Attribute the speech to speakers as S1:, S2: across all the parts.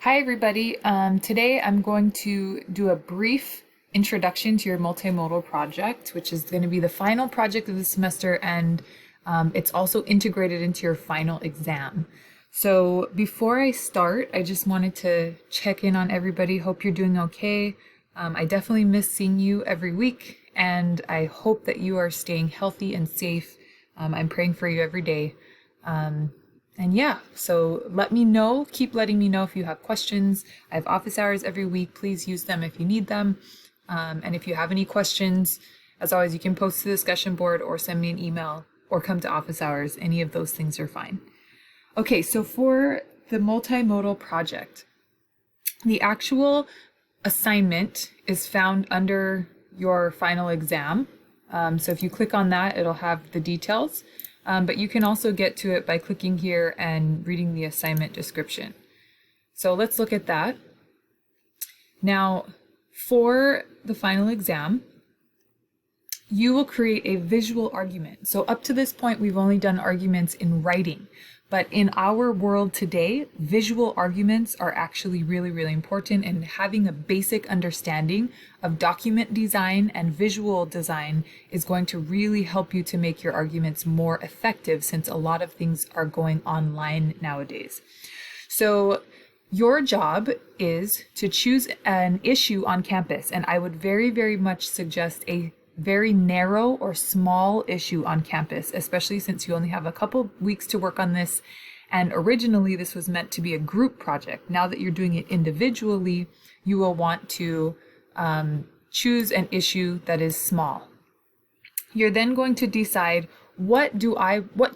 S1: Hi, everybody. Today I'm going to do a brief introduction to your multimodal project, which is going to be the final project of the semester, and it's also integrated into your final exam. So before I start, I just wanted to check in on everybody. Hope you're doing okay. I definitely miss seeing you every week, and I hope that you are staying healthy and safe. I'm praying for you every day. And yeah, so let me know, keep letting me know if you have questions. I have office hours every week. Please use them if you need them. And if you have any questions, as always, you can post to the discussion board or send me an email or come to office hours. Any of those things are fine. Okay, so for the multimodal project, the actual assignment is found under your final exam. So if you click on that, it'll have the details. But you can also get to it by clicking here and reading the assignment description. So let's look at that. Now, for the final exam, you will create a visual argument. So up to this point, we've only done arguments in writing. But in our world today, visual arguments are actually really, really important, and having a basic understanding of document design and visual design is going to really help you to make your arguments more effective, since a lot of things are going online nowadays. So your job is to choose an issue on campus, and I would very, very much suggest a very narrow or small issue on campus, especially since you only have a couple weeks to work on this. And originally this was meant to be a group project. Now that you're doing it individually, you will want to choose an issue that is small. You're then going to decide what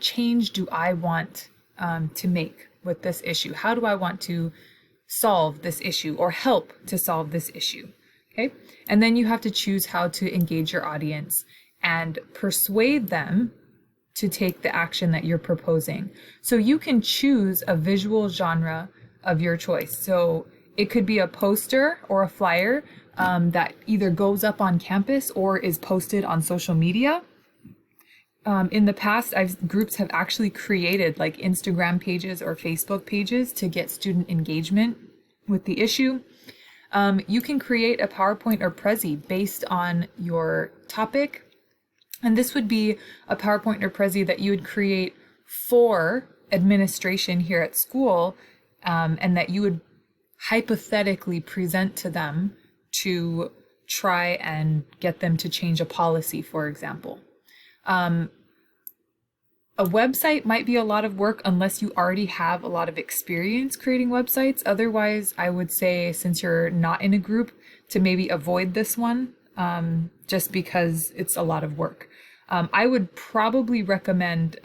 S1: change do I want to make with this issue? How do I want to solve this issue or help to solve this issue? Okay. And then you have to choose how to engage your audience and persuade them to take the action that you're proposing. So you can choose a visual genre of your choice. So it could be a poster or a flyer that either goes up on campus or is posted on social media. In the past, groups have actually created like Instagram pages or Facebook pages to get student engagement with the issue. You can create a PowerPoint or Prezi based on your topic. And this would be a PowerPoint or Prezi that you would create for administration here at school, and that you would hypothetically present to them to try and get them to change a policy, for example. A website might be a lot of work unless you already have a lot of experience creating websites. Otherwise, I would say, since you're not in a group, to maybe avoid this one, just because it's a lot of work. I would probably recommend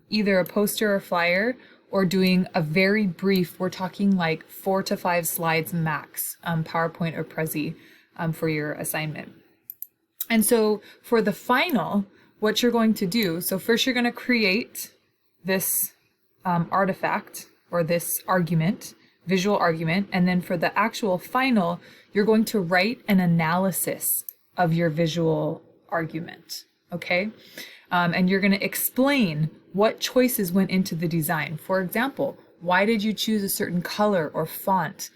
S1: either a poster or flyer, or doing a very brief, we're talking like 4 to 5 slides max, PowerPoint or Prezi for your assignment. And so for the final, what you're going to do, so first you're going to create this artifact or this argument, visual argument, and then for the actual final, you're going to write an analysis of your visual argument, okay? And you're going to explain what choices went into the design. For example, why did you choose a certain color or font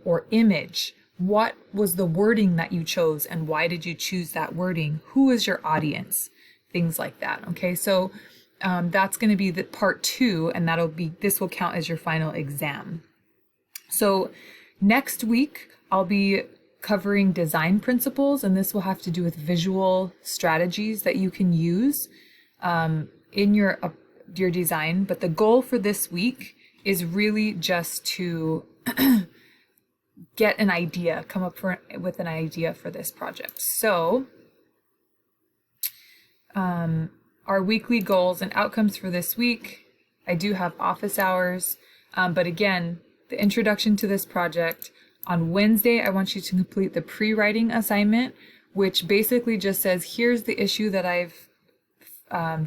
S1: or image? What was the wording that you chose, and why did you choose that wording? Who is your audience? Things like that. Okay, so that's going to be the part 2, and this will count as your final exam. So next week I'll be covering design principles, and this will have to do with visual strategies that you can use in your design. But the goal for this week is really just to get an idea, come up with an idea for this project. So our weekly goals and outcomes for this week, I do have office hours, but again, the introduction to this project. On Wednesday, I want you to complete the pre-writing assignment, which basically just says, here's the issue that I've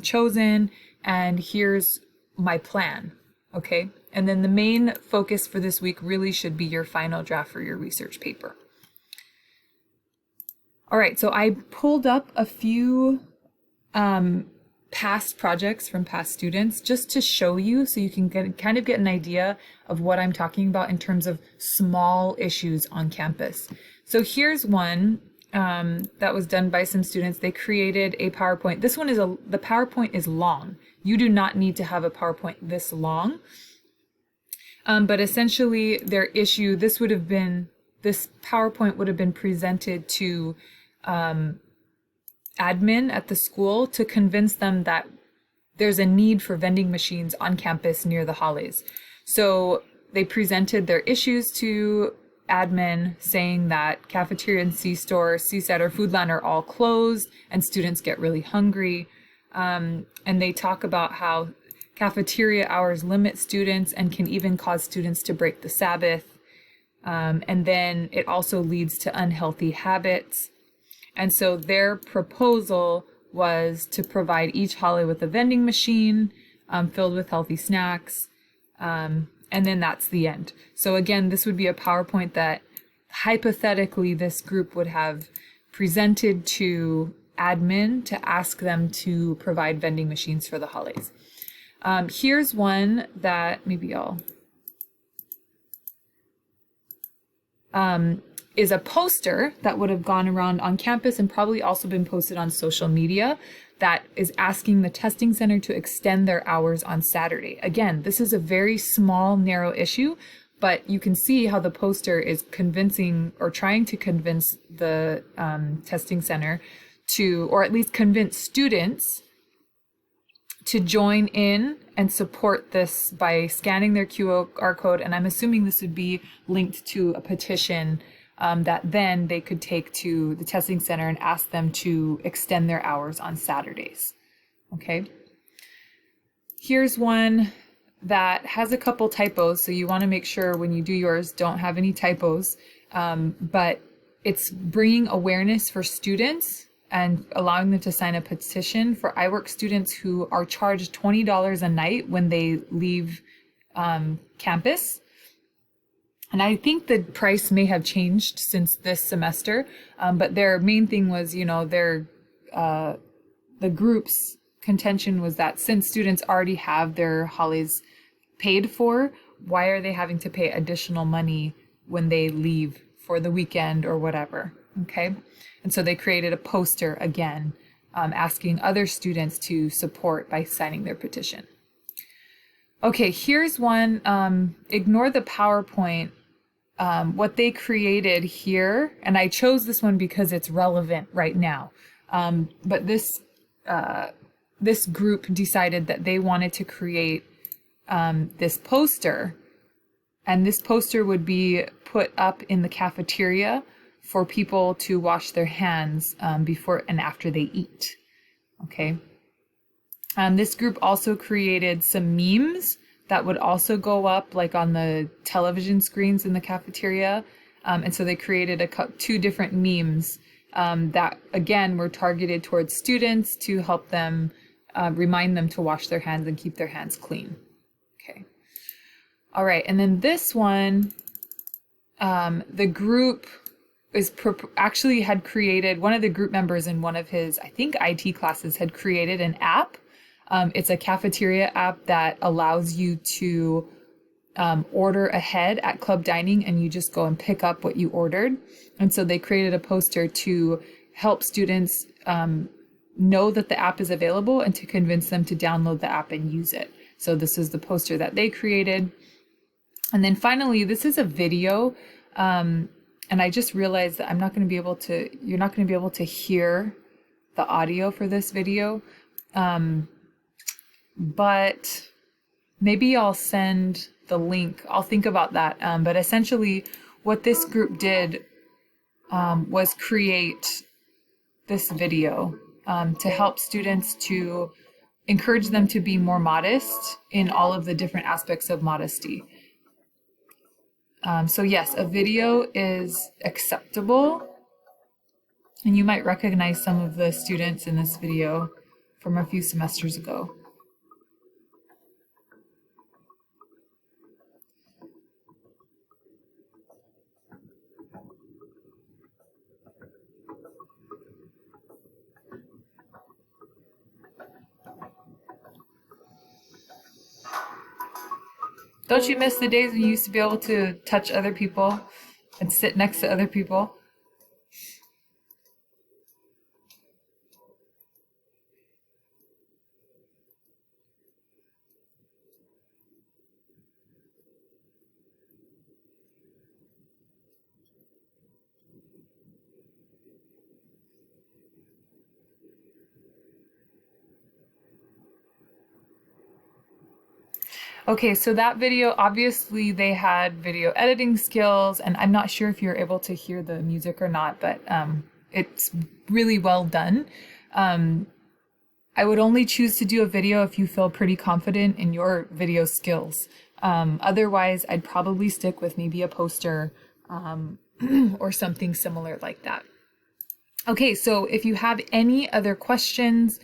S1: chosen, and here's my plan, okay? And then the main focus for this week really should be your final draft for your research paper. All right, so I pulled up a few past projects from past students just to show you so you can kind of get an idea of what I'm talking about in terms of small issues on campus. So here's one that was done by some students. They created a PowerPoint. This one is the PowerPoint is long. You do not need to have a PowerPoint this long. But essentially their issue, this PowerPoint would have been presented to admin at the school to convince them that there's a need for vending machines on campus near the hallways. So they presented their issues to admin saying that cafeteria and C-store, CSET or Foodland are all closed and students get really hungry. And they talk about how cafeteria hours limit students and can even cause students to break the Sabbath. And then it also leads to unhealthy habits. And so their proposal was to provide each hallway with a vending machine filled with healthy snacks. And then that's the end. So again, this would be a PowerPoint that hypothetically this group would have presented to admin to ask them to provide vending machines for the hallways. Here's one that maybe I'll is a poster that would have gone around on campus and probably also been posted on social media that is asking the testing center to extend their hours on Saturday. Again, this is a very small, narrow issue, but you can see how the poster is convincing or trying to convince the testing center to, or at least convince students to join in and support this by scanning their QR code. And I'm assuming this would be linked to a petition that then they could take to the testing center and ask them to extend their hours on Saturdays. Okay. Here's one that has a couple typos. So you want to make sure when you do yours, don't have any typos. But it's bringing awareness for students and allowing them to sign a petition for iWork students who are charged $20 a night when they leave campus. And I think the price may have changed since this semester, but their main thing was, the group's contention was that since students already have their holidays paid for, why are they having to pay additional money when they leave for the weekend or whatever? Okay. And so they created a poster again, asking other students to support by signing their petition. Okay, here's one. Ignore the PowerPoint. What they created here, and I chose this one because it's relevant right now. But this group decided that they wanted to create this poster, and this poster would be put up in the cafeteria for people to wash their hands before and after they eat. Okay. This group also created some memes that would also go up like on the television screens in the cafeteria. And so they created two different memes that, again, were targeted towards students to help them remind them to wash their hands and keep their hands clean. Okay. All right. And then this one, the group actually had created, one of the group members in one of his, I think, IT classes had created an app. It's a cafeteria app that allows you to order ahead at club dining, and you just go and pick up what you ordered. And so they created a poster to help students know that the app is available and to convince them to download the app and use it. So this is the poster that they created. And then finally, this is a video. And I just realized that you're not going to be able to hear the audio for this video. But maybe I'll send the link. I'll think about that. But essentially what this group did was create this video to help students, to encourage them to be more modest in all of the different aspects of modesty. So yes, a video is acceptable. And you might recognize some of the students in this video from a few semesters ago. Don't you miss the days when you used to be able to touch other people and sit next to other people? Okay, so that video, obviously they had video editing skills, and I'm not sure if you're able to hear the music or not, but it's really well done. I would only choose to do a video if you feel pretty confident in your video skills. Otherwise, I'd probably stick with maybe a poster or something similar like that. Okay, so if you have any other questions,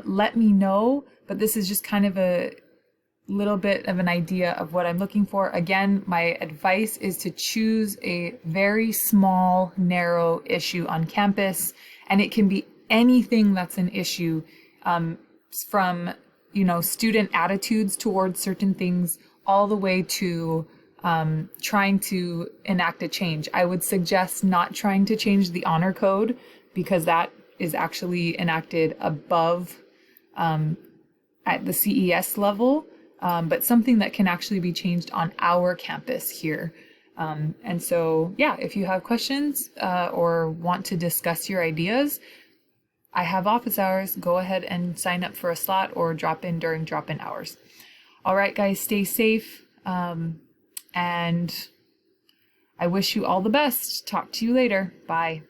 S1: let me know, but this is just kind of a little bit of an idea of what I'm looking for. Again, my advice is to choose a very small, narrow issue on campus, and it can be anything that's an issue, from, student attitudes towards certain things all the way to trying to enact a change. I would suggest not trying to change the honor code, because that is actually enacted above at the CES level. But something that can actually be changed on our campus here. And so, yeah, if you have questions or want to discuss your ideas, I have office hours. Go ahead and sign up for a slot or drop in during drop-in hours. All right, guys, stay safe. And I wish you all the best. Talk to you later. Bye.